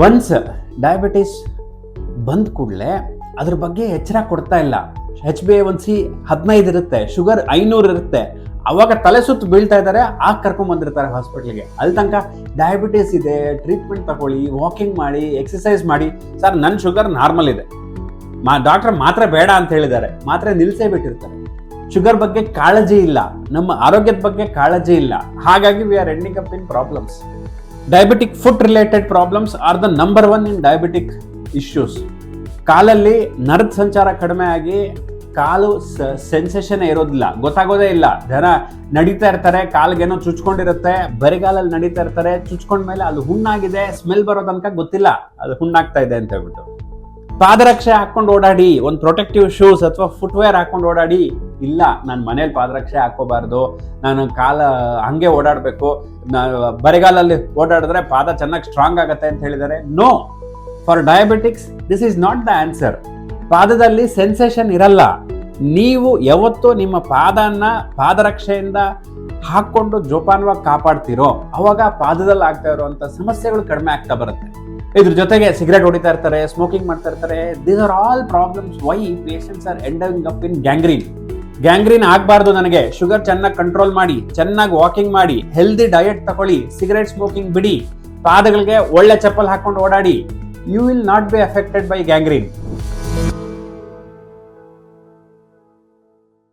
Once diabetes ಬಂದ ಕೂಡಲೇ ಅದ್ರ ಬಗ್ಗೆ ಎಚ್ಚರ ಕೊಡ್ತಾ ಇಲ್ಲ. HbA1c 15 ಇರುತ್ತೆ, ಶುಗರ್ 500 ಇರುತ್ತೆ, ಅವಾಗ ತಲೆ ಸುತ್ತು ಬೀಳ್ತಾ ಇದ್ದಾರೆ, ಆಗ ಕರ್ಕೊಂಡ್ ಬಂದಿರ್ತಾರೆ ಹಾಸ್ಪಿಟ್ಲಿಗೆ. ಅಲ್ಲಿ ತನಕ ಡಯಾಬಿಟಿಸ್ ಇದೆ, ಟ್ರೀಟ್ಮೆಂಟ್ ತಗೊಳ್ಳಿ, ವಾಕಿಂಗ್ ಮಾಡಿ, ಎಕ್ಸಸೈಸ್ ಮಾಡಿ. ಸರ್ ನನ್ನ ಶುಗರ್ ನಾರ್ಮಲ್ ಇದೆ, ಡಾಕ್ಟರ್ ಮಾತ್ರೆ ಬೇಡ ಅಂತ ಹೇಳಿದ್ದಾರೆ, ಮಾತ್ರೆ ನಿಲ್ಸೇ ಬಿಟ್ಟಿರ್ತಾರೆ. ಶುಗರ್ ಬಗ್ಗೆ ಕಾಳಜಿ ಇಲ್ಲ, ನಮ್ಮ ಆರೋಗ್ಯದ ಬಗ್ಗೆ ಕಾಳಜಿ ಇಲ್ಲ. ಹಾಗಾಗಿ we are ending up in problems. Diabetic food related problems are the number 1 in diabetic issues. ಕಾಲಲ್ಲಿ ನರದ ಸಂಚಾರ ಕಡಿಮೆ ಆಗಿ ಕಾಲು ಸೆನ್ಸೇಷನ್ ಇರೋದಿಲ್ಲ, ಗೊತ್ತಾಗೋದೇ ಇಲ್ಲ. ಜನ ನಡೀತಾ ಇರ್ತಾರೆ, ಕಾಲ್ಗೇನೋ ಚುಚ್ಕೊಂಡಿರುತ್ತೆ, ಬರಿಗಾಲಲ್ಲಿ ನಡೀತಾ ಇರ್ತಾರೆ, ಚುಚ್ಕೊಂಡ್ಮೇಲೆ ಅದು ಹುಣ್ಣಾಗಿದೆ, ಸ್ಮೆಲ್ ಬರೋ ತನಕ ಗೊತ್ತಿಲ್ಲ ಅದು ಹುಣ್ಣಾಗ್ತಾ ಇದೆ ಅಂತ ಹೇಳ್ಬಿಟ್ಟು. ಪಾದರಕ್ಷೆ ಹಾಕೊಂಡು ಓಡಾಡಿ, ಒಂದು ಪ್ರೊಟೆಕ್ಟಿವ್ ಶೂಸ್ ಅಥವಾ ಫುಟ್ವೇರ್ ಹಾಕೊಂಡು ಓಡಾಡಿ. ಇಲ್ಲ, ನಾನು ಮನೇಲಿ ಪಾದರಕ್ಷೆ ಹಾಕೋಬಾರ್ದು, ನಾನು ಕಾಲ ಹಂಗೆ ಓಡಾಡಬೇಕು, ಬರಿಗಾಲಲ್ಲಿ ಓಡಾಡಿದ್ರೆ ಪಾದ ಚೆನ್ನಾಗಿ ಸ್ಟ್ರಾಂಗ್ ಆಗುತ್ತೆ ಅಂತ ಹೇಳಿದ್ದಾರೆ. No, for diabetics this is not the answer. ಪಾದದಲ್ಲಿ ಸೆನ್ಸೇಷನ್ ಇರಲ್ಲ. ನೀವು ಯಾವತ್ತೂ ನಿಮ್ಮ ಪಾದರಕ್ಷೆಯಿಂದ ಹಾಕೊಂಡು ಜೋಪಾನವಾಗಿ ಕಾಪಾಡ್ತಿರೋ ಅವಾಗ ಪಾದದಲ್ಲಿ ಆಗ್ತಾ ಇರುವಂತ ಸಮಸ್ಯೆಗಳು ಕಡಿಮೆ ಆಗ್ತಾ ಬರುತ್ತೆ. ಇದ್ರ ಜೊತೆಗೆ ಸಿಗರೇಟ್ ಹೊಡಿತಾ ಇರ್ತಾರೆ, ಸ್ಮೋಕಿಂಗ್ ಮಾಡ್ತಾ ಇರ್ತಾರೆ. These are all problems why patients are ending up in gangrene. Gangrene ಆಗಬಾರ್ದು ನನಗೆ, ಶುಗರ್ ಚೆನ್ನಾಗಿ ಕಂಟ್ರೋಲ್ ಮಾಡಿ, ಚೆನ್ನಾಗಿ ವಾಕಿಂಗ್ ಮಾಡಿ, ಹೆಲ್ದಿ ಡಯಟ್ ತಗೊಳ್ಳಿ, ಸಿಗರೇಟ್ ಸ್ಮೋಕಿಂಗ್ ಬಿಡಿ, ಪಾದಗಳಿಗೆ ಒಳ್ಳೆ ಚಪ್ಪಲ್ ಹಾಕೊಂಡು ಓಡಾಡಿ. You will not be affected by gangrene.